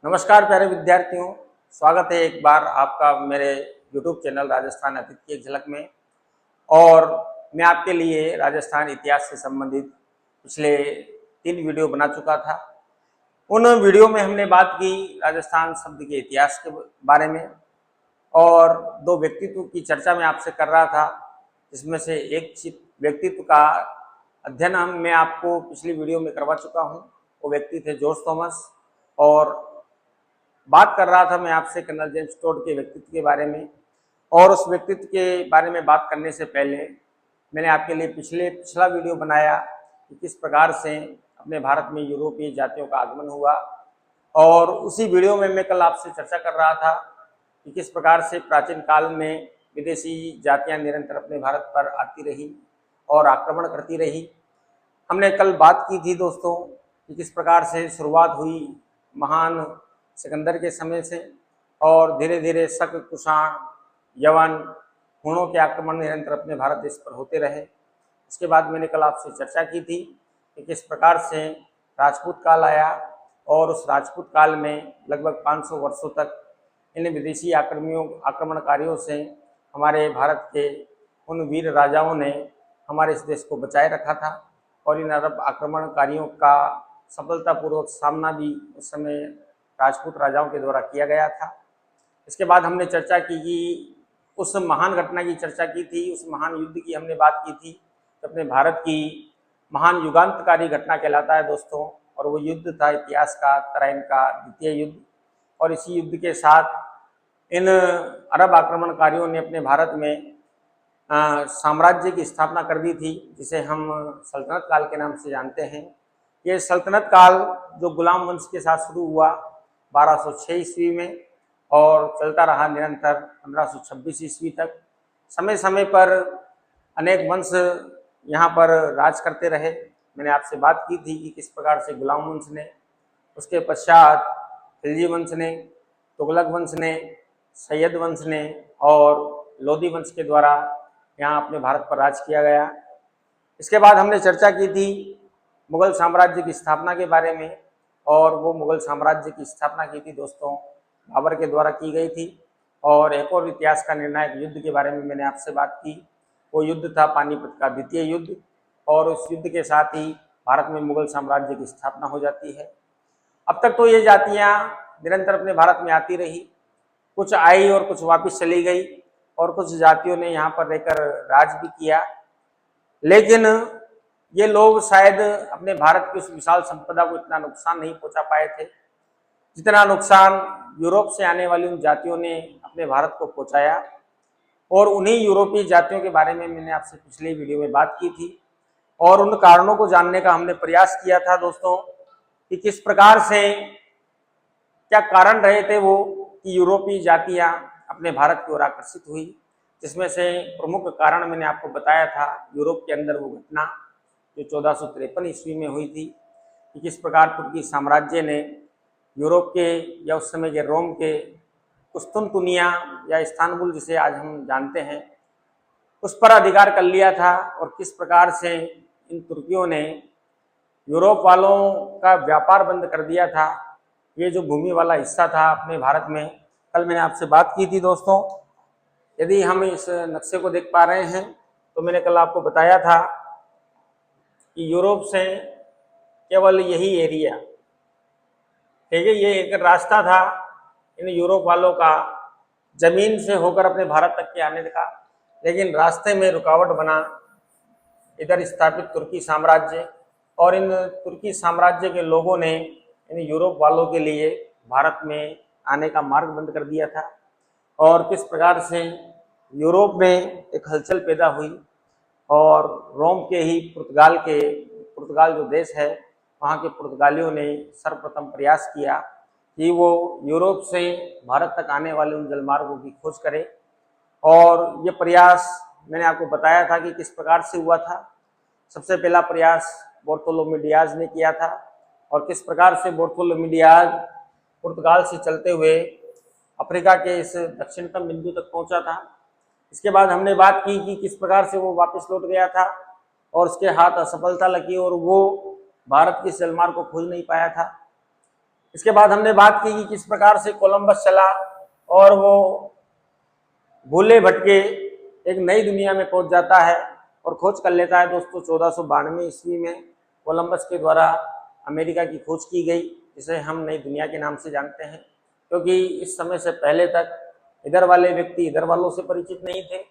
नमस्कार प्यारे विद्यार्थियों, स्वागत है एक बार आपका मेरे YouTube चैनल राजस्थान अतीत की एक झलक में। और मैं आपके लिए राजस्थान इतिहास से संबंधित पिछले 3 वीडियो बना चुका था। उन वीडियो में हमने बात की राजस्थान शब्द के इतिहास के बारे में और 2 व्यक्तित्व की चर्चा मैं आपसे कर रहा था, जिसमें से एक व्यक्तित्व का अध्ययन मैं आपको पिछली वीडियो में करवा चुका हूँ। वो व्यक्ति थे जॉर्ज थॉमस। और बात कर रहा था मैं आपसे कर्नल जेम्स टोड के व्यक्तित्व के बारे में। और उस व्यक्तित्व के बारे में बात करने से पहले मैंने आपके लिए पिछला वीडियो बनाया कि किस प्रकार से अपने भारत में यूरोपीय जातियों का आगमन हुआ। और उसी वीडियो में मैं कल आपसे चर्चा कर रहा था कि किस प्रकार से प्राचीन काल में विदेशी जातियां निरंतर अपने भारत पर आती रही और आक्रमण करती रही। हमने कल बात की थी दोस्तों कि किस प्रकार से शुरुआत हुई महान सिकंदर के समय से और धीरे धीरे शक, कुषाण, यवन, हुणों के आक्रमण निरंतर अपने भारत देश पर होते रहे। इसके बाद मैंने कल आपसे चर्चा की थी कि किस प्रकार से राजपूत काल आया और उस राजपूत काल में लगभग 500 वर्षों तक इन विदेशी आक्रमणकारियों से हमारे भारत के उन वीर राजाओं ने हमारे इस देश को बचाए रखा था। और इन अरब आक्रमणकारियों का सफलतापूर्वक सामना भी उस समय राजपूत राजाओं के द्वारा किया गया था। इसके बाद हमने चर्चा की कि उस महान घटना की चर्चा की थी, उस महान युद्ध की हमने बात की थी, तो अपने भारत की महान युगांतकारी घटना कहलाता है दोस्तों। और वो युद्ध था इतिहास का तराइन का द्वितीय युद्ध। और इसी युद्ध के साथ इन अरब आक्रमणकारियों ने अपने भारत में साम्राज्य की स्थापना कर दी थी, जिसे हम सल्तनत काल के नाम से जानते हैं। ये सल्तनत काल जो गुलाम वंश के साथ शुरू हुआ 1206 ईस्वी में और चलता रहा निरंतर 1526 ईस्वी तक। समय समय पर अनेक वंश यहाँ पर राज करते रहे। मैंने आपसे बात की थी कि किस प्रकार से गुलाम वंश ने, उसके पश्चात खिलजी वंश ने, तुगलक वंश ने, सैयद वंश ने और लोधी वंश के द्वारा यहाँ अपने भारत पर राज किया गया। इसके बाद हमने चर्चा की थी मुगल साम्राज्य की स्थापना के बारे में। और वो मुगल साम्राज्य की स्थापना की थी दोस्तों बाबर के द्वारा की गई थी। और एक और इतिहास का निर्णायक युद्ध के बारे में मैंने आपसे बात की। वो युद्ध था पानीपत का द्वितीय युद्ध। और उस युद्ध के साथ ही भारत में मुगल साम्राज्य की स्थापना हो जाती है। अब तक तो ये जातियाँ निरंतर अपने भारत में आती रही, कुछ आई और कुछ वापस चली गई और कुछ जातियों ने यहाँ पर रहकर राज भी किया। लेकिन ये लोग शायद अपने भारत की उस विशाल संपदा को इतना नुकसान नहीं पहुंचा पाए थे जितना नुकसान यूरोप से आने वाली उन जातियों ने अपने भारत को पहुंचाया। और उन्हीं यूरोपीय जातियों के बारे में मैंने आपसे पिछले वीडियो में बात की थी और उन कारणों को जानने का हमने प्रयास किया था दोस्तों कि किस प्रकार से क्या कारण रहे थे वो कि यूरोपीय जातियां अपने भारत की ओर आकर्षित हुई। जिसमें से प्रमुख कारण मैंने आपको बताया था यूरोप के अंदर वो घटना जो 1453 ईस्वी में हुई थी कि किस प्रकार तुर्की साम्राज्य ने यूरोप के या उस समय के रोम के कुस्तुनतुनिया या इस्तांबुल जिसे आज हम जानते हैं उस पर अधिकार कर लिया था। और किस प्रकार से इन तुर्कियों ने यूरोप वालों का व्यापार बंद कर दिया था। ये जो भूमि वाला हिस्सा था अपने भारत में, कल मैंने आपसे बात की थी दोस्तों। यदि हम इस नक्शे को देख पा रहे हैं तो मैंने कल आपको बताया था कि यूरोप से केवल यही एरिया, ठीक है, ये एक रास्ता था इन यूरोप वालों का जमीन से होकर अपने भारत तक के आने का। लेकिन रास्ते में रुकावट बना इधर स्थापित तुर्की साम्राज्य। और इन तुर्की साम्राज्य के लोगों ने इन यूरोप वालों के लिए भारत में आने का मार्ग बंद कर दिया था। और किस प्रकार से यूरोप में एक हलचल पैदा हुई और रोम के ही पुर्तगाल जो देश है वहाँ के पुर्तगालियों ने सर्वप्रथम प्रयास किया कि वो यूरोप से भारत तक आने वाले उन जलमार्गों की खोज करे। और ये प्रयास मैंने आपको बताया था कि किस प्रकार से हुआ था। सबसे पहला प्रयास बार्थोलोमेव डियाज ने किया था और किस प्रकार से बार्थोलोमेव डियाज पुर्तगाल से चलते हुए अफ्रीका के इस दक्षिणतम बिंदु तक पहुंचा था। इसके बाद हमने बात की कि किस प्रकार से वो वापस लौट गया था और उसके हाथ असफलता लगी और वो भारत के जलमार्ग को खोज नहीं पाया था। इसके बाद हमने बात की कि किस प्रकार से कोलंबस चला और वो भूले भटके एक नई दुनिया में पहुंच जाता है और खोज कर लेता है दोस्तों 1492 ईस्वी में कोलंबस के द्वारा अमेरिका की खोज की गई, जिसे हम नई दुनिया के नाम से जानते हैं। क्योंकि इस समय से पहले तक इधर वाले व्यक्ति इधर वालों से परिचित नहीं थे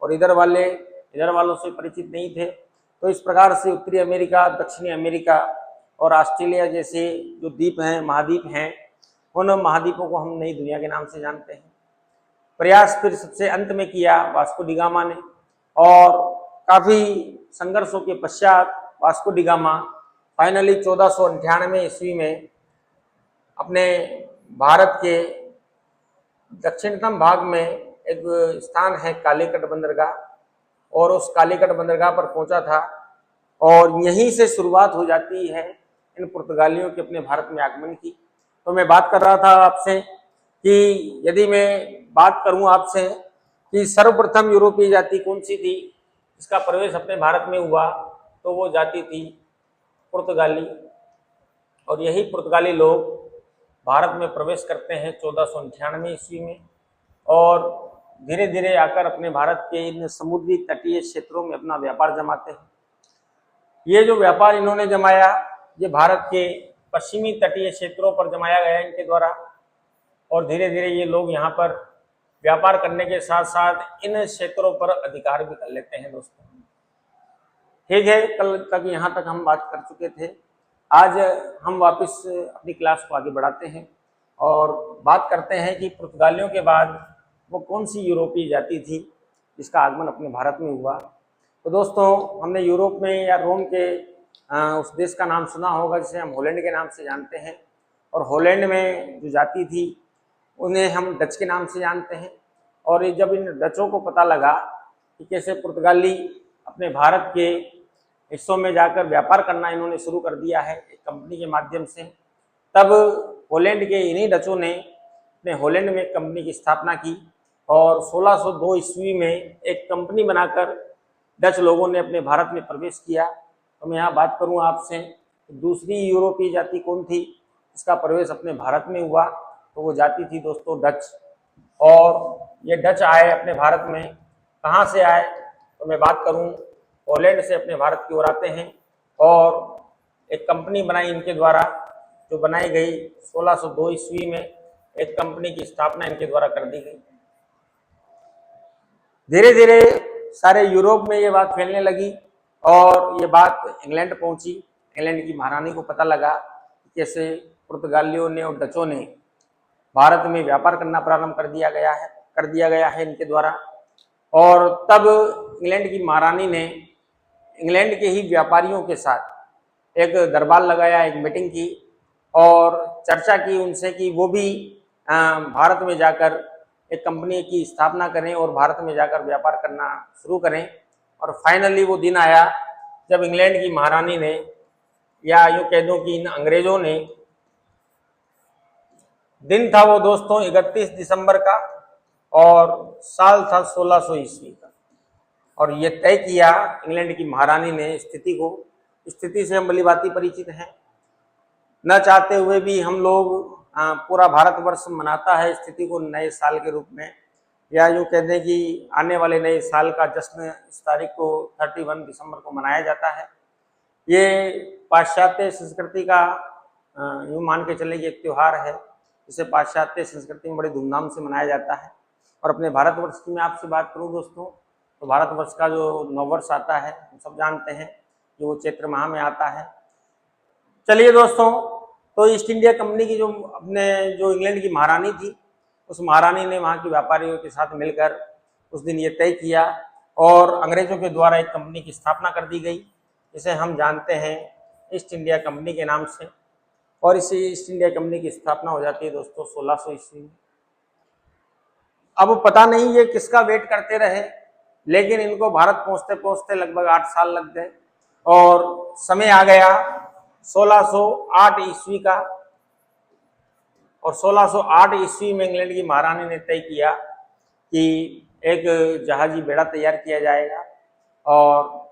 और इधर वाले इधर वालों से परिचित नहीं थे। तो इस प्रकार से उत्तरी अमेरिका, दक्षिणी अमेरिका और ऑस्ट्रेलिया जैसे जो द्वीप हैं, महाद्वीप हैं, उन महाद्वीपों को हम नई दुनिया के नाम से जानते हैं। प्रयास फिर सबसे अंत में किया वास्को डी गामा ने और काफ़ी संघर्षों के पश्चात वास्को डी गामा फाइनली 1498 ईस्वी में अपने भारत के दक्षिणतम भाग में एक स्थान है कालीकट बंदरगाह, और उस कालीकट बंदरगाह पर पहुंचा था और यहीं से शुरुआत हो जाती है इन पुर्तगालियों के अपने भारत में आगमन की। तो मैं बात कर रहा था आपसे कि यदि मैं बात करूं आपसे कि सर्वप्रथम यूरोपीय जाति कौन सी थी इसका प्रवेश अपने भारत में हुआ, तो वो जाति थी पुर्तगाली। और यही पुर्तगाली लोग भारत में प्रवेश करते हैं 1498 ईस्वी में और धीरे धीरे आकर अपने भारत के इन समुद्री तटीय क्षेत्रों में अपना व्यापार जमाते हैं। ये जो व्यापार इन्होंने जमाया, ये भारत के पश्चिमी तटीय क्षेत्रों पर जमाया गया इनके द्वारा, और धीरे धीरे ये लोग यहाँ पर व्यापार करने के साथ साथ इन क्षेत्रों पर अधिकार भी कर लेते हैं दोस्तों। ठीक है, कल तक यहाँ तक हम बात कर चुके थे। आज हम वापस अपनी क्लास को आगे बढ़ाते हैं और बात करते हैं कि पुर्तगालियों के बाद वो कौन सी यूरोपीय जाति थी जिसका आगमन अपने भारत में हुआ। तो दोस्तों, हमने यूरोप में या रोम के उस देश का नाम सुना होगा जिसे हम हॉलैंड के नाम से जानते हैं, और हॉलैंड में जो जाति थी उन्हें हम डच के नाम से जानते हैं। और जब इन डचों को पता लगा कि कैसे पुर्तगाली अपने भारत के हिस्सों में जाकर व्यापार करना इन्होंने शुरू कर दिया है एक कंपनी के माध्यम से, तब हॉलैंड के इन्हीं डचों ने अपने हॉलैंड में एक कंपनी की स्थापना की और 1602 ईस्वी में एक कंपनी बनाकर डच लोगों ने अपने भारत में प्रवेश किया। तो मैं यहाँ बात करूँ आपसे दूसरी यूरोपीय जाति कौन थी इसका प्रवेश अपने भारत में हुआ, तो वो जाति थी दोस्तों डच। और ये डच आए अपने भारत में, कहाँ से आए, तो मैं बात करूँ हॉलैंड से अपने भारत की ओर आते हैं और एक कंपनी बनाई इनके द्वारा, जो बनाई गई 1602 ईस्वी में। एक कंपनी की स्थापना इनके द्वारा कर दी गई। धीरे धीरे सारे यूरोप में ये बात फैलने लगी और ये बात इंग्लैंड पहुंची। इंग्लैंड की महारानी को पता लगा कि कैसे पुर्तगालियों ने और डचों ने भारत में व्यापार करना प्रारंभ कर दिया गया है इनके द्वारा। और तब इंग्लैंड की महारानी ने इंग्लैंड के ही व्यापारियों के साथ एक दरबार लगाया, एक मीटिंग की और चर्चा की उनसे कि वो भी भारत में जाकर एक कंपनी की स्थापना करें और भारत में जाकर व्यापार करना शुरू करें। और फाइनली वो दिन आया जब इंग्लैंड की महारानी ने, या यूँ कह दूं कि इन अंग्रेजों ने, दिन था वो दोस्तों 31 दिसंबर का और साल था 1600 ईस्वी का, और ये तय किया इंग्लैंड की महारानी ने स्थिति से हम भलीभांति परिचित हैं। न चाहते हुए भी हम लोग पूरा भारतवर्ष मनाता है स्थिति को नए साल के रूप में, या यूँ कह दें कि आने वाले नए साल का जश्न इस तारीख को 31 दिसंबर को मनाया जाता है। ये पाश्चात्य संस्कृति का यूँ मान के चले कि एक त्यौहार है, जिसे पाश्चात्य संस्कृति में बड़े धूमधाम से मनाया जाता है। और अपने भारतवर्ष की मैं आपसे बात करूँ दोस्तों, तो भारतवर्ष का जो नववर्ष आता है हम सब जानते हैं कि वो चैत्र माह में आता है। चलिए दोस्तों, तो ईस्ट इंडिया कंपनी की जो इंग्लैंड की महारानी थी, उस महारानी ने वहाँ के व्यापारियों के साथ मिलकर उस दिन ये तय किया और अंग्रेजों के द्वारा एक कंपनी की स्थापना कर दी गई, जिसे हम जानते हैं ईस्ट इंडिया कंपनी के नाम से। और इस ईस्ट इंडिया कंपनी की स्थापना हो जाती है दोस्तों 1600 ईस्वी में। अब पता नहीं ये किसका वेट करते रहे, लेकिन इनको भारत पहुंचते पहुंचते लगभग 8 साल लग गए और समय आ गया 1608 ईस्वी का। और 1608 ईस्वी में इंग्लैंड की महारानी ने तय किया कि एक जहाजी बेड़ा तैयार किया जाएगा, और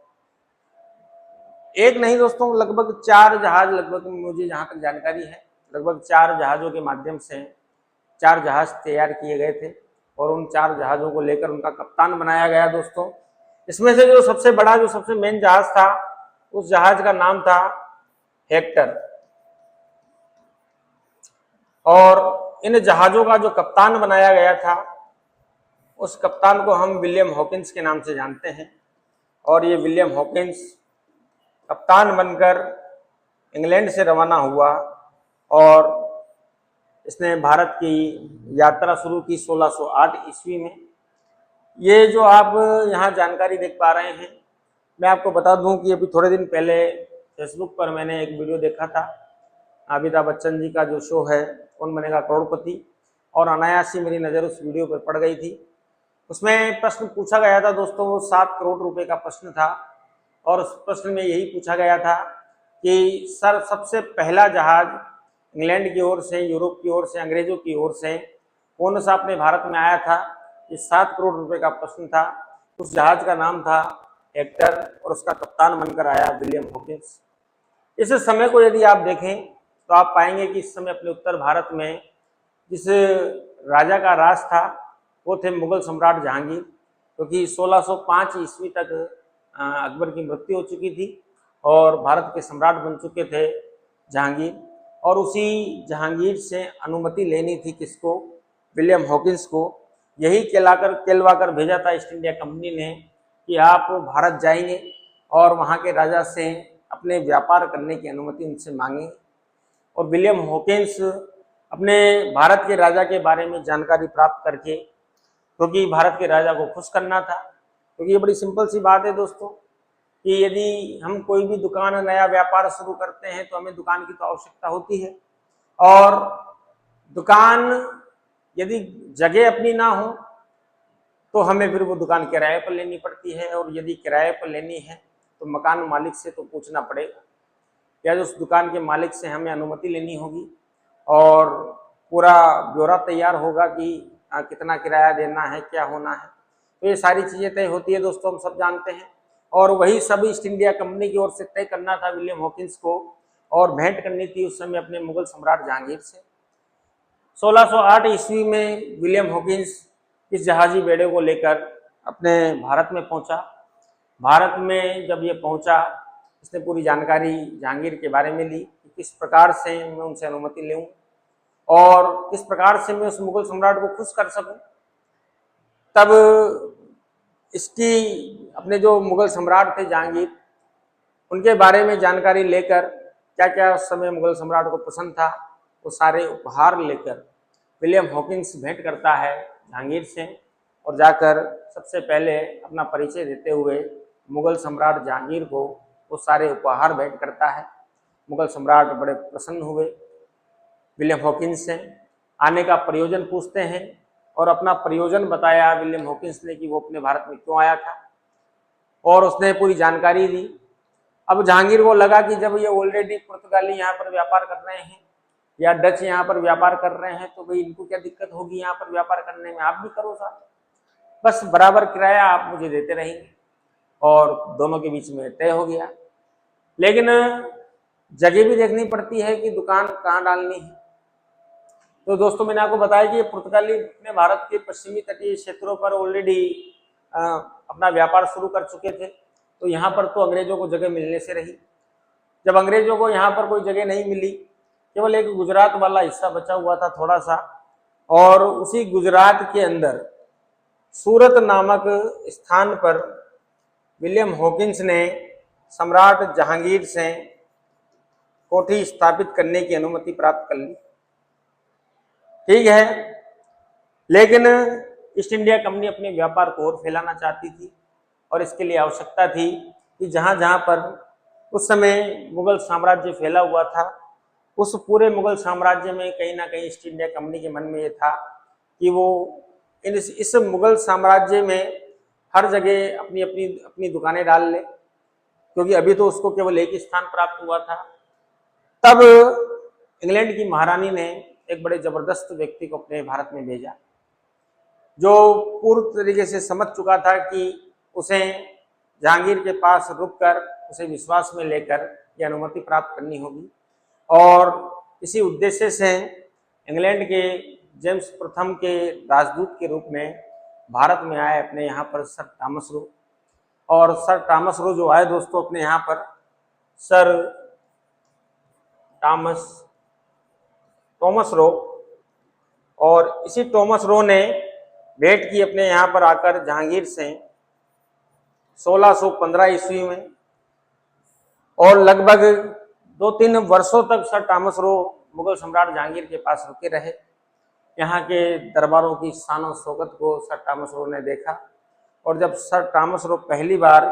एक नहीं दोस्तों, लगभग 4 जहाज, लगभग मुझे जहाँ तक जानकारी है लगभग 4 जहाज़ों के माध्यम से 4 जहाज़ तैयार किए गए थे और उन 4 जहाज़ों को लेकर उनका कप्तान बनाया गया दोस्तों। इसमें से जो सबसे बड़ा, जो सबसे मेन जहाज़ था, उस जहाज़ का नाम था हेक्टर। और इन जहाज़ों का जो कप्तान बनाया गया था, उस कप्तान को हम विलियम हॉकिंस के नाम से जानते हैं। और ये विलियम हॉकिंस कप्तान बनकर इंग्लैंड से रवाना हुआ और इसने भारत की यात्रा शुरू की 1608 ईस्वी में। ये जो आप यहाँ जानकारी देख पा रहे हैं, मैं आपको बता दूं कि अभी थोड़े दिन पहले फेसबुक पर मैंने एक वीडियो देखा था, अमिताभ बच्चन जी का जो शो है कौन बनेगा करोड़पति, और अनायास ही मेरी नज़र उस वीडियो पर पड़ गई थी। उसमें प्रश्न पूछा गया था दोस्तों, वो 7 करोड़ रुपए का प्रश्न था और उस प्रश्न में यही पूछा गया था कि सर सबसे पहला जहाज इंग्लैंड की ओर से, यूरोप की ओर से, अंग्रेजों की ओर से कौन सा अपने भारत में आया था। ये 7 करोड़ रुपए का प्रश्न था। उस जहाज का नाम था हेक्टर और उसका कप्तान बनकर आया विलियम हॉकिंस। इस समय को यदि आप देखें तो आप पाएंगे कि इस समय अपने उत्तर भारत में जिस राजा का राज था वो थे मुगल सम्राट जहांगीर, क्योंकि 1605 ईस्वी तक अकबर की मृत्यु हो चुकी थी और भारत के सम्राट बन चुके थे जहांगीर। और उसी जहांगीर से अनुमति लेनी थी किसको, विलियम हॉकिंस को। यही केलवा कर भेजा था ईस्ट इंडिया कंपनी ने कि आप भारत जाएंगे और वहाँ के राजा से अपने व्यापार करने की अनुमति उनसे मांगे। और विलियम हॉकिंस अपने भारत के राजा के बारे में जानकारी प्राप्त करके, क्योंकि भारत के राजा को खुश करना था, क्योंकि ये बड़ी सिंपल सी बात है दोस्तों कि यदि हम कोई भी दुकान, नया व्यापार शुरू करते हैं तो हमें दुकान की तो आवश्यकता होती है। और दुकान यदि जगह अपनी ना हो तो हमें फिर वो दुकान किराए पर लेनी पड़ती है, और यदि किराए पर लेनी है तो मकान मालिक से तो पूछना पड़ेगा, या उस दुकान के मालिक से हमें अनुमति लेनी होगी और पूरा ब्यौरा तैयार होगा कि कितना किराया देना है, क्या होना है। तो ये सारी चीज़ें तय होती है दोस्तों, हम सब जानते हैं। और वही सब ईस्ट इंडिया कंपनी की ओर से तय करना था विलियम हॉकिंस को, और भेंट करनी थी उस समय अपने मुगल सम्राट जहांगीर से। 1608 ईस्वी में विलियम हॉकिंस इस जहाजी बेड़े को लेकर अपने भारत में पहुंचा। भारत में जब ये पहुंचा, इसने पूरी जानकारी जहांगीर के बारे में ली कि किस प्रकार से मैं उनसे अनुमति लूँ और किस प्रकार से मैं उस मुगल सम्राट को खुश कर सकूं। तब इसकी अपने जो मुगल सम्राट थे जहांगीर, उनके बारे में जानकारी लेकर क्या क्या उस समय मुगल सम्राट को पसंद था, वो सारे उपहार लेकर विलियम हॉकिंस भेंट करता है जहांगीर से, और जाकर सबसे पहले अपना परिचय देते हुए मुगल सम्राट जहांगीर को वो सारे उपहार भेंट करता है। मुगल सम्राट बड़े प्रसन्न हुए विलियम हॉकिंस से, आने का प्रयोजन पूछते हैं और अपना प्रयोजन बताया विलियम हॉकिंस ने कि वो अपने भारत में क्यों आया था, और उसने पूरी जानकारी दी। अब जहांगीर को लगा कि जब ये ऑलरेडी पुर्तगाली यहाँ पर व्यापार कर रहे हैं या डच यहाँ पर व्यापार कर रहे हैं तो भाई इनको क्या दिक्कत होगी यहाँ पर व्यापार करने में, आप भी करो साथ, बस बराबर किराया आप मुझे देते रहेंगे। और दोनों के बीच में तय हो गया। लेकिन जगह भी देखनी पड़ती है कि दुकान कहाँ डालनी है। तो दोस्तों मैंने आपको बताया कि पुर्तगाली अपने भारत के पश्चिमी तटीय क्षेत्रों पर ऑलरेडी अपना व्यापार शुरू कर चुके थे, तो यहाँ पर तो अंग्रेजों को जगह मिलने से रही। जब अंग्रेजों को यहाँ पर कोई जगह नहीं मिली, केवल एक गुजरात वाला हिस्सा बचा हुआ था थोड़ा सा, और उसी गुजरात के अंदर सूरत नामक स्थान पर विलियम हॉकिंस ने सम्राट जहांगीर से कोठी स्थापित करने की अनुमति प्राप्त कर ली। ठीक है, लेकिन ईस्ट इंडिया कंपनी अपने व्यापार को और फैलाना चाहती थी और इसके लिए आवश्यकता थी कि जहाँ जहाँ पर उस समय मुगल साम्राज्य फैला हुआ था, उस पूरे मुगल साम्राज्य में कहीं ना कहीं ईस्ट इंडिया कंपनी के मन में ये था कि वो इस मुगल साम्राज्य में हर जगह अपनी अपनी अपनी दुकानें डाल ले, क्योंकि अभी तो उसको केवल एक ही स्थान प्राप्त हुआ था। तब इंग्लैंड की महारानी ने एक बड़े जबरदस्त व्यक्ति को अपने भारत में भेजा, जो पूर्ण तरीके से समझ चुका था कि उसे जहांगीर के पास रुककर उसे विश्वास में लेकर यह अनुमति प्राप्त करनी होगी। और इसी उद्देश्य से इंग्लैंड के जेम्स प्रथम के राजदूत के रूप में भारत में आए अपने यहाँ पर सर थॉमस रो। और सर थॉमस रो जो आए दोस्तों अपने यहाँ पर, सर थॉमस रो, और इसी थॉमस रो ने भेंट की अपने यहाँ पर आकर जहांगीर से 1615 ईस्वी में। और लगभग 2-3 वर्षों तक सर थॉमस रो मुगल सम्राट जहांगीर के पास रुके रहे। यहाँ के दरबारों की शान और शौकत को सर थॉमस रो ने देखा। और जब सर थॉमस रो पहली बार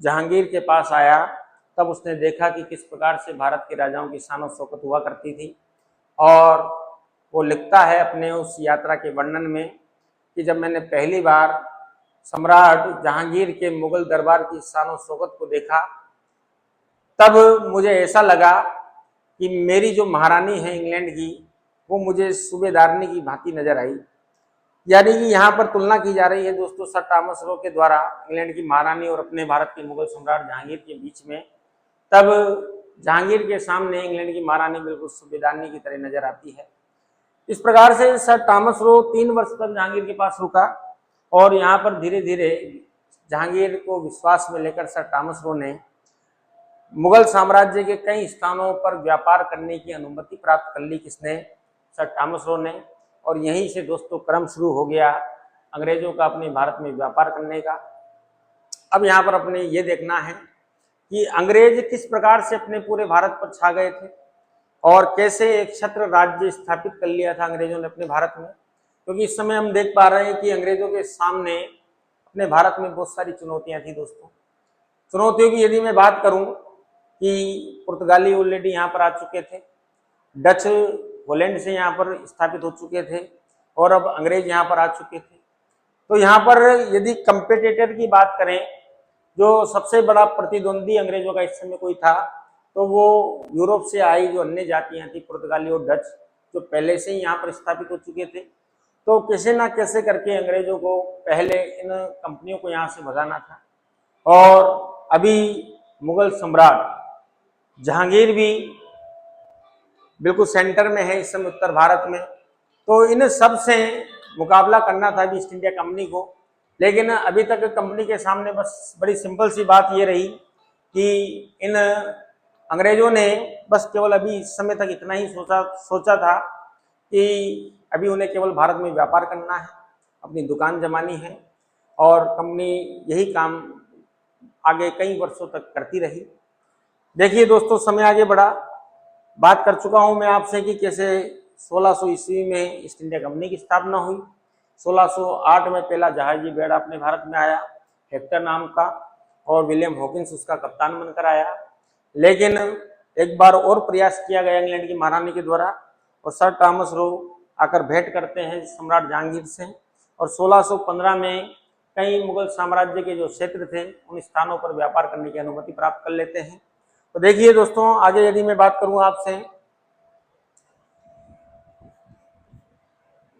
जहांगीर के पास आया तब उसने देखा कि किस प्रकार से भारत के राजाओं की शान और शौकत हुआ करती थी। और वो लिखता है अपने उस यात्रा के वर्णन में कि जब मैंने पहली बार सम्राट जहांगीर के मुगल दरबार की शान और शौकत को देखा तब मुझे ऐसा लगा कि मेरी जो महारानी है इंग्लैंड की, वो मुझे सूबेदारनी की भांति नजर आई। यानी कि यहाँ पर तुलना की जा रही है दोस्तों सर थॉमस रो के द्वारा इंग्लैंड की महारानी और अपने भारत के मुगल सम्राट जहांगीर के बीच में। तब जहांगीर के सामने इंग्लैंड की महारानी बिल्कुल सूबेदारनी की तरह नजर आती है। इस प्रकार से सर थॉमस रो 3 वर्ष तक जहांगीर के पास रुका। और यहाँ पर धीरे धीरे जहांगीर को विश्वास में लेकर सर थॉमस रो ने मुगल साम्राज्य के कई स्थानों पर व्यापार करने की अनुमति प्राप्त कर ली। किसने? सर थॉमस रो ने। और यहीं से दोस्तों क्रम शुरू हो गया अंग्रेजों का अपने भारत में व्यापार करने का। अब यहाँ पर अपने ये देखना है कि अंग्रेज किस प्रकार से अपने पूरे भारत पर छा गए थे और कैसे एक छत्र राज्य स्थापित कर लिया था अंग्रेजों ने अपने भारत में। क्योंकि इस समय हम देख पा रहे हैं कि अंग्रेजों के सामने अपने भारत में बहुत सारी चुनौतियां थी दोस्तों। चुनौतियों की यदि मैं बात करूं कि पुर्तगाली ऑलरेडी यहाँ पर आ चुके थे, डच हॉलैंड से यहाँ पर स्थापित हो चुके थे, और अब अंग्रेज यहाँ पर आ चुके थे। तो यहाँ पर यदि कंपेटिटर की बात करें, जो सबसे बड़ा प्रतिद्वंदी अंग्रेजों का इस समय कोई था तो वो यूरोप से आई जो अन्य जातियां थी, पुर्तगाली और डच, जो पहले से ही यहाँ पर स्थापित हो चुके थे। तो कैसे ना कैसे करके अंग्रेजों को पहले इन कंपनियों को यहाँ से भगाना था। और अभी मुगल सम्राट जहांगीर भी बिल्कुल सेंटर में है इस समय उत्तर भारत में। तो इन सब से मुकाबला करना था अभी ईस्ट इंडिया कंपनी को। लेकिन अभी तक कंपनी के सामने बस बड़ी सिंपल सी बात ये रही कि इन अंग्रेजों ने बस केवल अभी इस समय तक इतना ही सोचा था कि अभी उन्हें केवल भारत में व्यापार करना है, अपनी दुकान जमानी है। और कंपनी यही काम आगे कई वर्षों तक करती रही। देखिए दोस्तों, समय आगे बढ़ा। बात कर चुका हूं मैं आपसे कि कैसे 1600 ईस्वी में ईस्ट इंडिया कंपनी की स्थापना हुई। 1608 में पहला जहाजी बेड़ा अपने भारत में आया, हेक्टर नाम का, और विलियम हॉकिंस उसका कप्तान बनकर आया। लेकिन एक बार और प्रयास किया गया इंग्लैंड की महारानी के द्वारा, और सर थॉमस रो आकर भेंट करते हैं सम्राट जहांगीर से। और 1615 में कई मुगल साम्राज्य के जो क्षेत्र थे उन स्थानों पर व्यापार करने की अनुमति प्राप्त कर लेते हैं। तो देखिए दोस्तों, आगे यदि मैं बात करूं आपसे,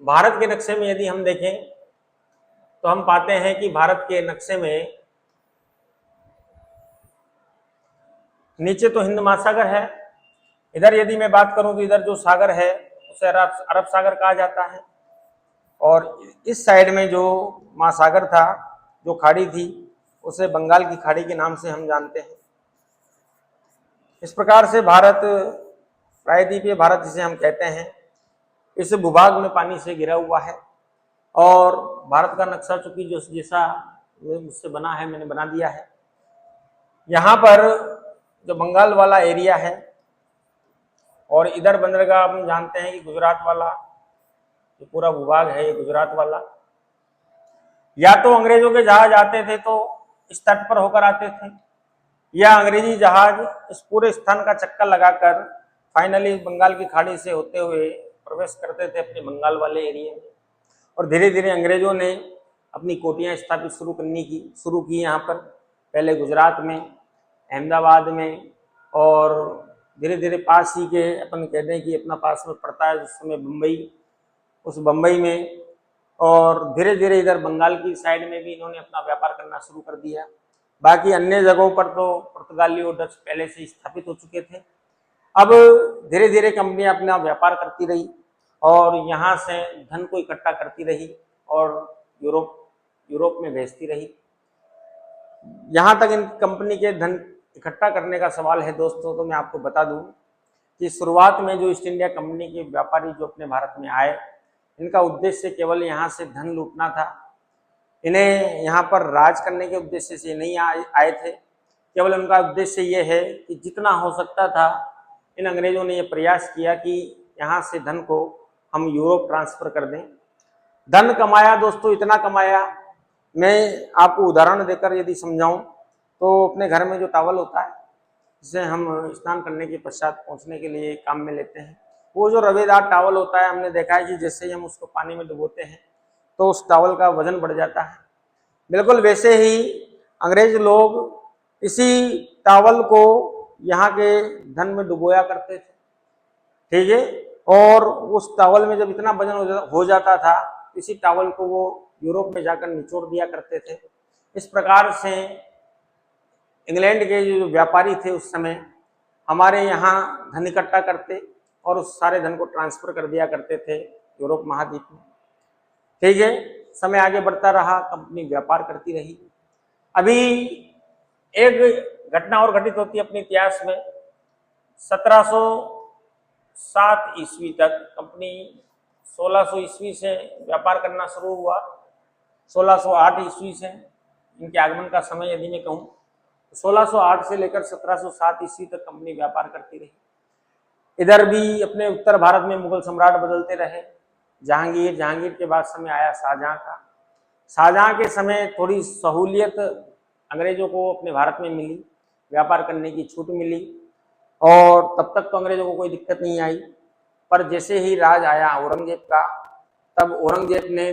भारत के नक्शे में यदि हम देखें तो हम पाते हैं कि भारत के नक्शे में नीचे तो हिंद महासागर है। इधर यदि मैं बात करूं तो इधर जो सागर है उसे अरब सागर कहा जाता है। और इस साइड में जो महासागर था, जो खाड़ी थी, उसे बंगाल की खाड़ी के नाम से हम जानते हैं। इस प्रकार से भारत, प्रायद्वीपीय भारत जिसे हम कहते हैं, इस भूभाग में पानी से घिरा हुआ है। और भारत का नक्शा चूंकि जो जैसा मुझसे बना है, मैंने बना दिया है। यहाँ पर जो बंगाल वाला एरिया है और इधर बंदरगाह हम जानते हैं कि गुजरात वाला जो पूरा भूभाग है, ये गुजरात वाला। या तो अंग्रेजों के जहाज आते थे तो इस तट पर होकर आते थे, या अंग्रेजी जहाज इस पूरे स्थान का चक्कर लगाकर फाइनली बंगाल की खाड़ी से होते हुए प्रवेश करते थे अपने बंगाल वाले एरिया में। और धीरे धीरे अंग्रेजों ने अपनी कोठियां स्थापित शुरू की यहाँ पर, पहले गुजरात में, अहमदाबाद में, और धीरे धीरे पास ही के अपन कहते हैं कि अपना पास में पड़ता है उस समय बम्बई, उस बम्बई में। और धीरे धीरे इधर बंगाल की साइड में भी इन्होंने अपना व्यापार करना शुरू कर दिया। बाकी अन्य जगहों पर तो पुर्तगाली और डच पहले से स्थापित हो चुके थे। अब धीरे धीरे कंपनियां अपना व्यापार करती रही और यहाँ से धन को इकट्ठा करती रही और यूरोप में भेजती रही। यहाँ तक इन कंपनी के धन इकट्ठा करने का सवाल है दोस्तों, तो मैं आपको बता दूं कि शुरुआत में जो ईस्ट इंडिया कंपनी के व्यापारी जो अपने भारत में आए, इनका उद्देश्य केवल यहाँ से धन लूटना था। इन्हें यहाँ पर राज करने के उद्देश्य से नहीं आए थे। केवल उनका उद्देश्य ये है कि जितना हो सकता था इन अंग्रेजों ने ये प्रयास किया कि यहाँ से धन को हम यूरोप ट्रांसफर कर दें। धन कमाया दोस्तों, इतना कमाया, मैं आपको उदाहरण देकर यदि समझाऊं तो अपने घर में जो टॉवल होता है जिसे हम स्नान करने के पश्चात पहुंचने के लिए काम में लेते हैं, वो जो रवेदार टॉवल होता है, हमने देखा है कि जैसे ही हम उसको पानी में डुबोते हैं तो उस टॉवल का वजन बढ़ जाता है। बिल्कुल वैसे ही अंग्रेज लोग इसी टॉवल को यहाँ के धन में डुबोया करते थे, ठीक है। और उस टॉवल में जब इतना वजन हो जाता था, इसी टॉवल को वो यूरोप में जाकर निचोड़ दिया करते थे। इस प्रकार से इंग्लैंड के जो व्यापारी थे उस समय हमारे यहाँ धन इकट्ठा करते और उस सारे धन को ट्रांसफर कर दिया करते थे यूरोप महाद्वीप में, ठीक है। समय आगे बढ़ता रहा, कंपनी व्यापार करती रही। अभी एक घटना और घटित होती है अपने इतिहास में। 1707 ईस्वी तक कंपनी 1600 ईस्वी से व्यापार करना शुरू हुआ। 1608 ईस्वी से इनके आगमन का समय यदि मैं कहूँ, 1608 से लेकर 1707 ईस्वी तक कंपनी व्यापार करती रही। इधर भी अपने उत्तर भारत में मुगल सम्राट बदलते रहे। जहांगीर के बाद समय आया शाहजहां का। शाहजहां के समय थोड़ी सहूलियत अंग्रेजों को अपने भारत में मिली, व्यापार करने की छूट मिली और तब तक तो अंग्रेजों को कोई दिक्कत नहीं आई। पर जैसे ही राज आया औरंगजेब का, तब औरंगजेब ने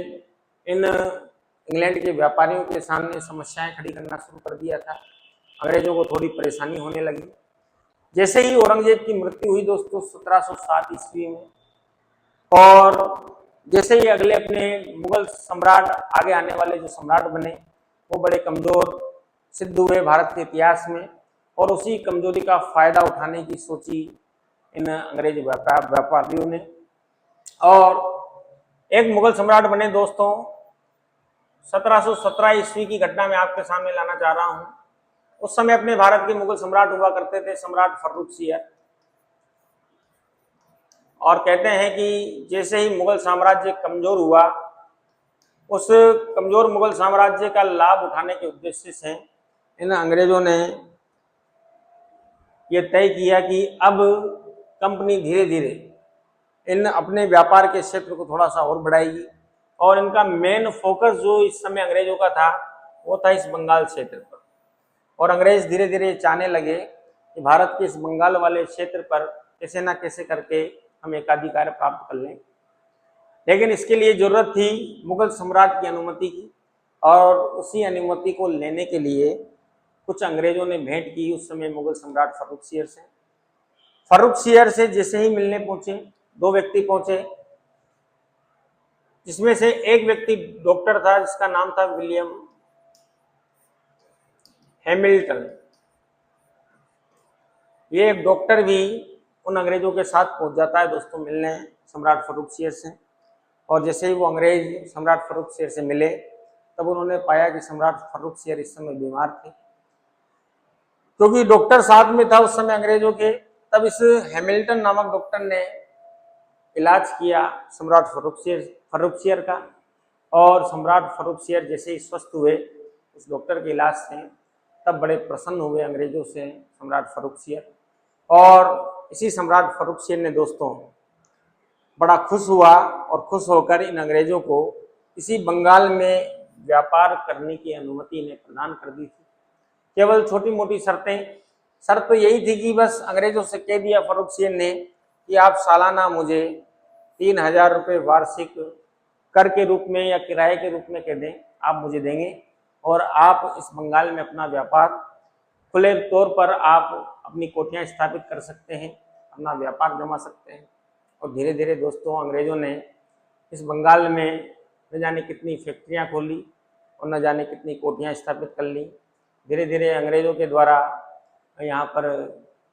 इन इंग्लैंड के व्यापारियों के सामने समस्याएं खड़ी करना शुरू कर दिया था। अंग्रेजों को थोड़ी परेशानी होने लगी। जैसे ही औरंगजेब की मृत्यु हुई दोस्तों 1707 ईस्वी में, और जैसे ही अगले अपने मुगल सम्राट, आगे आने वाले जो सम्राट बने, वो बड़े कमजोर सिद्ध हुए भारत के इतिहास में, और उसी कमजोरी का फायदा उठाने की सोची इन अंग्रेज व्यापारियों ने और एक मुगल सम्राट बने दोस्तों। 1717 ईस्वी की घटना मैं आपके सामने लाना चाह रहा हूं। उस समय अपने भारत के मुगल सम्राट हुआ करते थे सम्राट फर्रुखसियर, और कहते हैं कि जैसे ही मुगल साम्राज्य कमजोर हुआ, उस कमजोर मुगल साम्राज्य का लाभ उठाने के उद्देश्य से इन अंग्रेजों ने यह तय किया कि अब कंपनी धीरे धीरे इन अपने व्यापार के क्षेत्र को थोड़ा सा और बढ़ाएगी, और इनका मेन फोकस जो इस समय अंग्रेजों का था वो था इस बंगाल क्षेत्र पर। और अंग्रेज धीरे धीरे चाहने लगे कि भारत के इस बंगाल वाले क्षेत्र पर कैसे ना कैसे करके हम एकाधिकार प्राप्त कर लें। लेकिन इसके लिए जरूरत थी मुगल सम्राट की अनुमति की, और उसी अनुमति को लेने के लिए कुछ अंग्रेजों ने भेंट की उस समय मुगल सम्राट फर्रुखसियर से। फर्रुखसियर से जैसे ही मिलने पहुंचे, दो व्यक्ति पहुंचे, जिसमें से एक व्यक्ति डॉक्टर था जिसका नाम था विलियम हैमिल्टन। ये एक डॉक्टर भी उन अंग्रेजों के साथ पहुंच जाता है दोस्तों मिलने सम्राट फर्रुखसियर से। और जैसे ही वो अंग्रेज सम्राट फर्रुखसियर से मिले, तब उन्होंने पाया कि सम्राट फर्रुखसियर इस समय बीमार थे। क्योंकि डॉक्टर साथ में था उस समय अंग्रेजों के, तब इस हैमिल्टन नामक डॉक्टर ने इलाज किया सम्राट फर्रुखसियर का, और सम्राट फर्रुखसियर जैसे ही स्वस्थ हुए उस डॉक्टर के इलाज से, तब बड़े प्रसन्न हुए अंग्रेजों से सम्राट फर्रुखसियर। और इसी सम्राट फर्रुखसियर ने दोस्तों बड़ा खुश हुआ, और खुश होकर इन अंग्रेजों को इसी बंगाल में व्यापार करने की अनुमति इन्हें प्रदान कर दी थी। केवल छोटी मोटी शर्त तो यही थी कि बस अंग्रेजों से कह दिया फर्रुखसियर ने कि आप सालाना मुझे 3000 रुपये वार्षिक कर के रूप में या किराए के रूप में कह दें, आप मुझे देंगे, और आप इस बंगाल में अपना व्यापार खुले तौर पर आप अपनी कोठियाँ स्थापित कर सकते हैं, अपना व्यापार जमा सकते हैं। और धीरे धीरे दोस्तों अंग्रेजों ने इस बंगाल में न जाने कितनी फैक्ट्रियाँ खोली और न जाने कितनी कोठियाँ स्थापित कर ली। धीरे धीरे अंग्रेजों के द्वारा यहाँ पर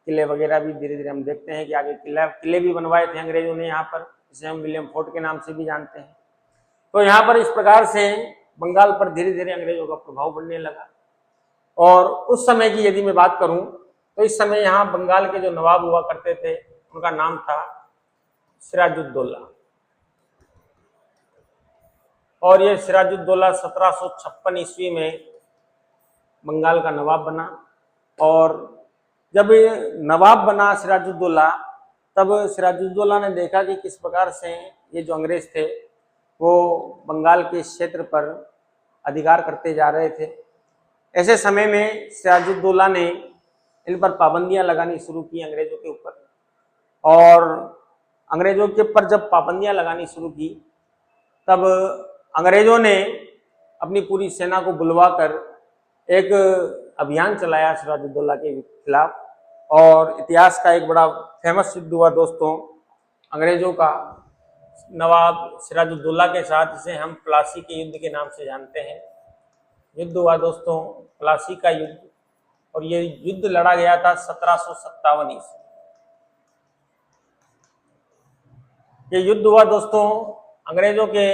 किले वगैरह भी धीरे धीरे हम देखते हैं कि आगे किले भी बनवाए थे अंग्रेजों ने यहाँ पर, जिसे हम विलियम फोर्ट के नाम से भी जानते हैं। तो यहाँ पर इस प्रकार से बंगाल पर धीरे धीरे अंग्रेजों का प्रभाव बढ़ने लगा। और उस समय की यदि मैं बात करूं तो इस समय यहाँ बंगाल के जो नवाब हुआ करते थे उनका नाम था सिराजुद्दौला। और ये सिराजुद्दौला 1756 ईस्वी में बंगाल का नवाब बना। और जब ये नवाब बना सिराजुद्दौला, तब सिराजुद्दौला ने देखा कि किस प्रकार से ये जो अंग्रेज थे वो बंगाल के क्षेत्र पर अधिकार करते जा रहे थे। ऐसे समय में सिराजुद्दौला ने इन पर पाबंदियां लगानी शुरू की अंग्रेजों के ऊपर। और अंग्रेजों के ऊपर जब पाबंदियां लगानी शुरू की, तब अंग्रेजों ने अपनी पूरी सेना को बुलवाकर एक अभियान चलाया सिराजुद्दौला के खिलाफ। और इतिहास का एक बड़ा फेमस युद्ध हुआ दोस्तों अंग्रेजों का नवाब सिराजुद्दौला के साथ, जिसे हम प्लासी के युद्ध के नाम से जानते हैं। युद्ध हुआ दोस्तों प्लासी का युद्ध, और ये युद्ध लड़ा गया था 1757 ईस्वी। ये युद्ध हुआ दोस्तों, अंग्रेजों के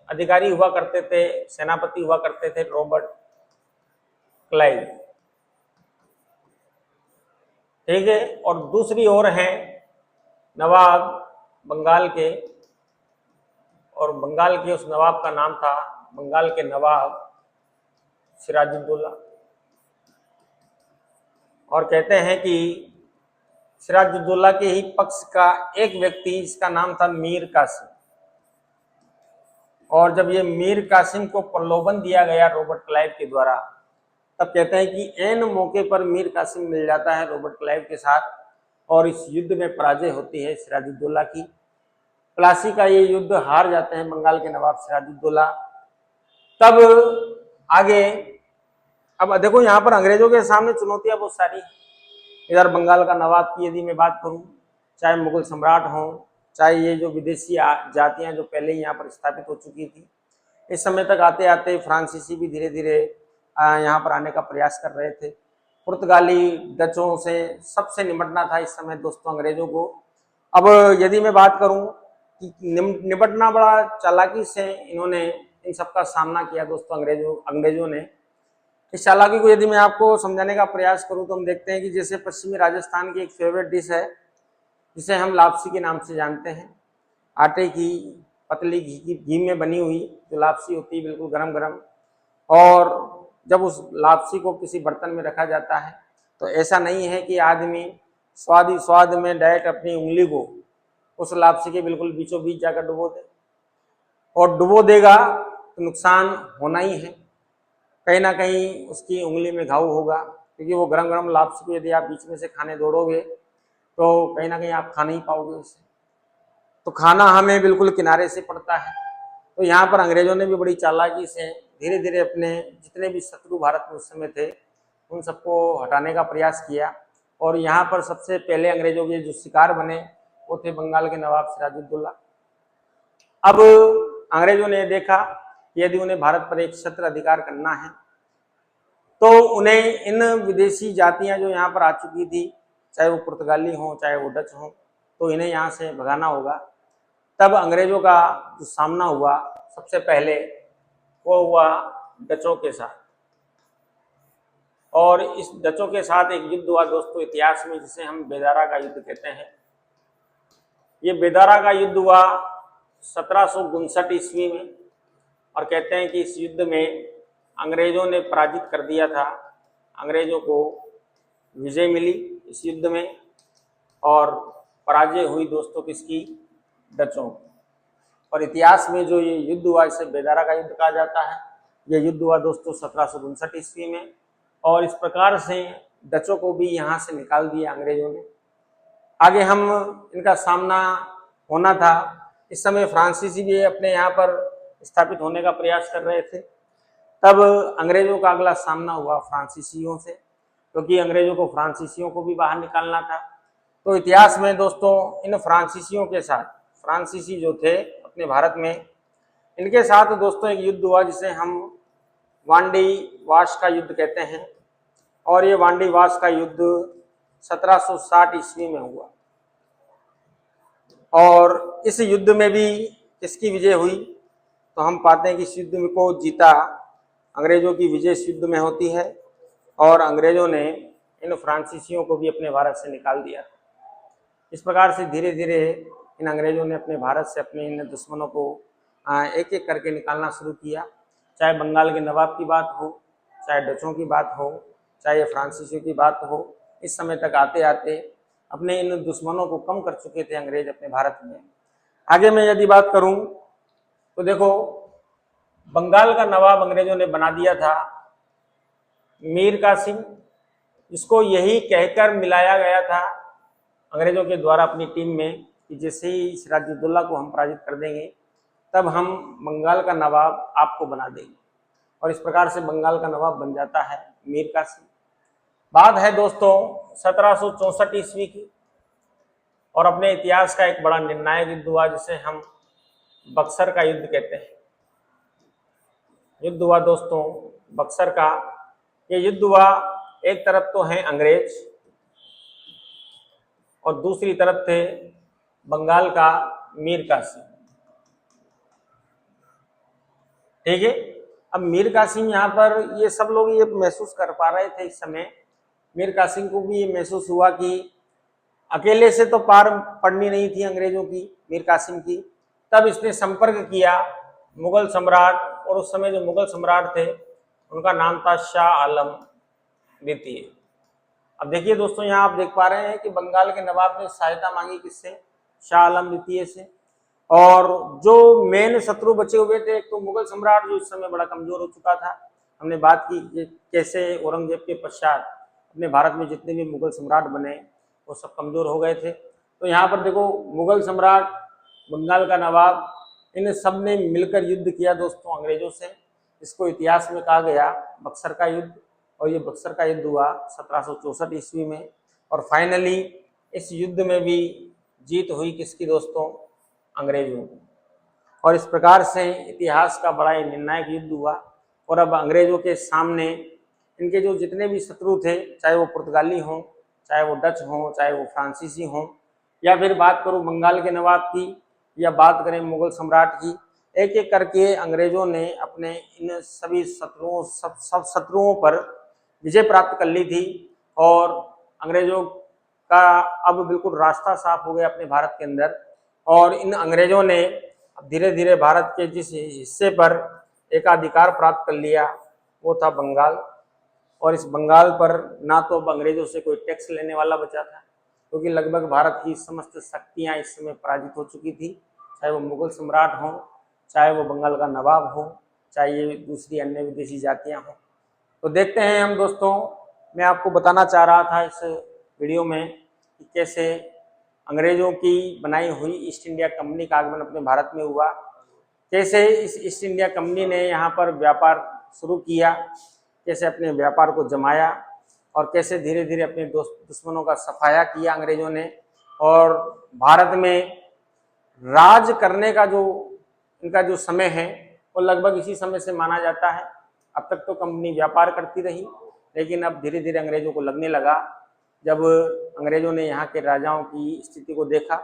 अधिकारी हुआ करते थे, सेनापति हुआ करते थे रॉबर्ट क्लाइव, ठीक है। और दूसरी ओर हैं नवाब बंगाल के, और बंगाल के उस नवाब का नाम था बंगाल के नवाब सिराजुद्दौला। और कहते हैं कि सिराजुद्दौला के ही पक्ष का एक व्यक्ति, जिसका नाम था मीर कासिम। और जब ये मीर कासिम को प्रलोभन दिया गया रॉबर्ट क्लाइव के द्वारा, तब कहते हैं कि ऐन मौके पर मीर कासिम मिल जाता है रॉबर्ट क्लाइव के साथ, और इस युद्ध में पराजय होती है सिराजुद्दौला की। प्लासी का ये युद्ध हार जाते हैं बंगाल के नवाब सिराजुद्दौला। तब आगे, अब देखो यहाँ पर अंग्रेजों के सामने चुनौतियां बहुत सारी। इधर बंगाल का नवाब की यदि मैं बात करूं, चाहे मुगल सम्राट हों, चाहे ये जो विदेशी जातियां जो पहले ही यहाँ पर स्थापित हो चुकी थी, इस समय तक आते आते फ्रांसीसी भी धीरे धीरे यहाँ पर आने का प्रयास कर रहे थे। पुर्तगाली, डचों से सबसे निपटना था इस समय दोस्तों अंग्रेजों को। अब यदि मैं बात करूं कि निपटना बड़ा चालाकी से इन्होंने इन सबका सामना किया दोस्तों अंग्रेजों ने। इस चालाकी को यदि मैं आपको समझाने का प्रयास करूं तो हम देखते हैं कि जैसे पश्चिमी राजस्थान की एक फेवरेट डिश है, जिसे हम लापसी के नाम से जानते हैं। आटे की पतली घी में बनी हुई जो लापसी होती है, बिल्कुल गरम गरम। और जब उस लापसी को किसी बर्तन में रखा जाता है, तो ऐसा नहीं है कि आदमी स्वाद में डायरेक्ट अपनी उंगली को उस लापसी के बिल्कुल बीचों बीच जाकर डुबो दे। और डुबो देगा तो नुकसान होना ही है, कहीं ना कहीं उसकी उंगली में घाव होगा, क्योंकि वो गरम गरम लापसी को यदि आप बीच में से खाने दौड़ोगे तो कहीं ना कहीं आप खा नहीं पाओगे उसे। तो खाना हमें बिल्कुल किनारे से पड़ता है। तो यहाँ पर अंग्रेजों ने भी बड़ी चालाकी से धीरे धीरे अपने जितने भी शत्रु भारत में उस समय थे उन सबको हटाने का प्रयास किया। और यहाँ पर सबसे पहले अंग्रेजों के जो शिकार बने वो थे बंगाल के नवाब सिराजुद्दौला। अब अंग्रेजों ने देखा कि यदि उन्हें भारत पर एक छत्र अधिकार करना है, तो उन्हें इन विदेशी जातियां जो यहाँ पर आ चुकी थी, चाहे वो पुर्तगाली हों चाहे वो डच हों, तो इन्हें यहाँ से भगाना होगा। तब अंग्रेजों का जो सामना हुआ सबसे पहले वो हुआ डचों के साथ। और इस डचों के साथ एक युद्ध हुआ दोस्तों इतिहास में, जिसे हम बेदारा का युद्ध कहते हैं। ये बेदारा का युद्ध हुआ 1759 ईस्वी में। और कहते हैं कि इस युद्ध में अंग्रेजों ने पराजित कर दिया था, अंग्रेजों को विजय मिली इस युद्ध में। और पराजय हुई दोस्तों किसकी? डचों। और इतिहास में जो ये युद्ध हुआ इसे बेदारा का युद्ध कहा जाता है। यह युद्ध हुआ दोस्तों 1759 ईस्वी में। और इस प्रकार से डचों को भी यहाँ से निकाल दिया अंग्रेजों ने। आगे हम इनका सामना होना था। इस समय फ्रांसीसी भी अपने यहाँ पर स्थापित होने का प्रयास कर रहे थे। तब अंग्रेजों का अगला सामना हुआ फ्रांसीसियों से, क्योंकि अंग्रेजों को फ्रांसीसियों को भी बाहर निकालना था। तो इतिहास में दोस्तों इन फ्रांसीसियों के साथ, फ्रांसीसी जो थे अपने भारत में, इनके साथ दोस्तों एक युद्ध हुआ जिसे हम वांडी वाश का युद्ध कहते हैं। और ये वांडी वाश का युद्ध 1760 ईस्वी में हुआ। और इस युद्ध में भी किसकी विजय हुई, तो हम पाते हैं कि इस युद्ध को जीता, अंग्रेजों की विजय इस युद्ध में होती है और अंग्रेजों ने इन फ्रांसीसियों को भी अपने भारत से निकाल दिया। इस प्रकार से धीरे धीरे इन अंग्रेजों ने अपने भारत से अपने इन दुश्मनों को एक एक करके निकालना शुरू किया। चाहे बंगाल के नवाब की बात हो, चाहे डचों की बात हो, चाहे फ्रांसीसियों की बात हो, इस समय तक आते आते अपने इन दुश्मनों को कम कर चुके थे अंग्रेज अपने भारत में। आगे मैं यदि बात करूं तो देखो, बंगाल का नवाब अंग्रेजों ने बना दिया था मीर कासिम। इसको यही कहकर मिलाया गया था अंग्रेजों के द्वारा अपनी टीम में कि जैसे ही सिराजुद्दौला को हम पराजित कर देंगे तब हम बंगाल का नवाब आपको बना देंगे। और इस प्रकार से बंगाल का नवाब बन जाता है मीर कासिम। बात है दोस्तों 1764 ईस्वी की, और अपने इतिहास का एक बड़ा निर्णायक युद्ध हुआ जिसे हम बक्सर का युद्ध कहते हैं। युद्ध हुआ दोस्तों बक्सर का। ये युद्ध हुआ, एक तरफ तो हैं अंग्रेज और दूसरी तरफ थे बंगाल का मीर कासिम। ठीक है। अब मीर कासिम यहाँ पर ये सब लोग ये महसूस कर पा रहे थे इस समय, मीर कासिम को भी ये महसूस हुआ कि अकेले से तो पार पड़नी नहीं थी अंग्रेजों की, मीर कासिम की। तब इसने संपर्क किया मुगल सम्राट, और उस समय जो मुगल सम्राट थे उनका नाम था शाह आलम द्वितीय। अब देखिए दोस्तों, यहाँ आप देख पा रहे हैं कि बंगाल के नवाब ने सहायता मांगी किससे, शाह आलम द्वितीय से। और जो मेन शत्रु बचे हुए थे, एक तो मुगल सम्राट जो इस समय बड़ा कमजोर हो चुका था। हमने बात की कि कैसे औरंगजेब के पश्चात अपने भारत में जितने भी मुगल सम्राट बने वो सब कमजोर हो गए थे। तो यहाँ पर देखो, मुगल सम्राट, बंगाल का नवाब, इन सब ने मिलकर युद्ध किया दोस्तों अंग्रेजों से। इसको इतिहास में कहा गया बक्सर का युद्ध। और ये बक्सर का युद्ध हुआ 1764 ईस्वी में। और फाइनली इस युद्ध में भी जीत हुई किसकी दोस्तों, अंग्रेजों की। और इस प्रकार से इतिहास का बड़ा निर्णायक युद्ध हुआ। और अब अंग्रेजों के सामने इनके जो जितने भी शत्रु थे, चाहे वो पुर्तगाली हों, चाहे वो डच हों, चाहे वो फ्रांसीसी हों, या फिर बात करूं बंगाल के नवाब की, या बात करें मुगल सम्राट की, एक एक करके अंग्रेजों ने अपने इन सभी शत्रुओं सब शत्रुओं पर विजय प्राप्त कर ली थी। और अंग्रेजों का अब बिल्कुल रास्ता साफ हो गया अपने भारत के अंदर। और इन अंग्रेजों ने धीरे धीरे भारत के जिस हिस्से पर एकाधिकार प्राप्त कर लिया वो था बंगाल। और इस बंगाल पर ना तो अब अंग्रेजों से कोई टैक्स लेने वाला बचा था, क्योंकि लगभग भारत की समस्त शक्तियां इस समय पराजित हो चुकी थी, चाहे वो मुगल सम्राट हों, चाहे वो बंगाल का नवाब हो, चाहे ये दूसरी अन्य विदेशी जातियां हों। तो देखते हैं हम दोस्तों, मैं आपको बताना चाह रहा था इस वीडियो में कि कैसे अंग्रेजों की बनाई हुई ईस्ट इंडिया कंपनी का आगमन अपने भारत में हुआ, कैसे इस ईस्ट इंडिया कंपनी ने यहाँ पर व्यापार शुरू किया, कैसे अपने व्यापार को जमाया, और कैसे धीरे धीरे अपने दुश्मनों का सफाया किया अंग्रेजों ने। और भारत में राज करने का जो इनका जो समय है वो लगभग इसी समय से माना जाता है। अब तक तो कंपनी व्यापार करती रही, लेकिन अब धीरे धीरे अंग्रेजों को लगने लगा, जब अंग्रेजों ने यहाँ के राजाओं की स्थिति को देखा,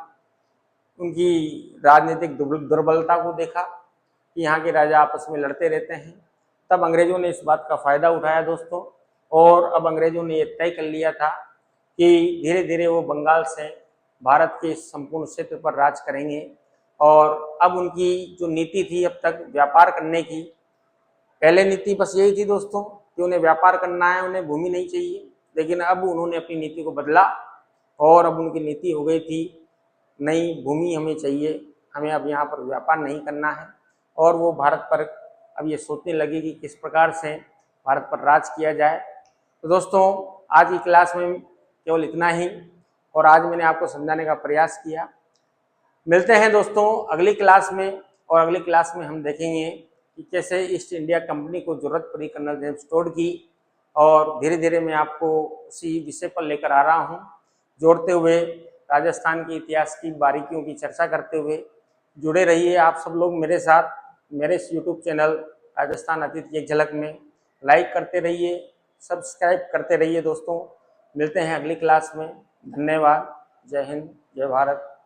उनकी राजनीतिक दुर्बलता को देखा कि यहाँ के राजा आपस में लड़ते रहते हैं, तब अंग्रेजों ने इस बात का फायदा उठाया दोस्तों। और अब अंग्रेजों ने ये तय कर लिया था कि धीरे धीरे वो बंगाल से भारत के संपूर्ण क्षेत्र पर राज करेंगे। और अब उनकी जो नीति थी अब तक व्यापार करने की, पहले नीति बस यही थी दोस्तों कि उन्हें व्यापार करना है, उन्हें भूमि नहीं चाहिए। लेकिन अब उन्होंने अपनी नीति को बदला और अब उनकी नीति हो गई थी, नहीं भूमि हमें चाहिए, हमें अब यहाँ पर व्यापार नहीं करना है। और वो भारत पर अब ये सोचने लगे कि किस प्रकार से भारत पर राज किया जाए। तो दोस्तों, आज की क्लास में केवल इतना ही, और आज मैंने आपको समझाने का प्रयास किया। मिलते हैं दोस्तों अगली क्लास में, और अगली क्लास में हम देखेंगे कि कैसे ईस्ट इंडिया कंपनी को जरूरत पड़ी कर्नल जेम्स टोड की। और धीरे धीरे मैं आपको उसी विषय पर लेकर आ रहा हूँ, जोड़ते हुए राजस्थान के इतिहास की बारीकियों की चर्चा करते हुए। जुड़े रहिए आप सब लोग मेरे साथ, मेरे इस यूट्यूब चैनल राजस्थान अतीत की एक झलक में। लाइक करते रहिए, सब्सक्राइब करते रहिए दोस्तों, मिलते हैं अगली क्लास में। धन्यवाद। जय हिंद, जय भारत।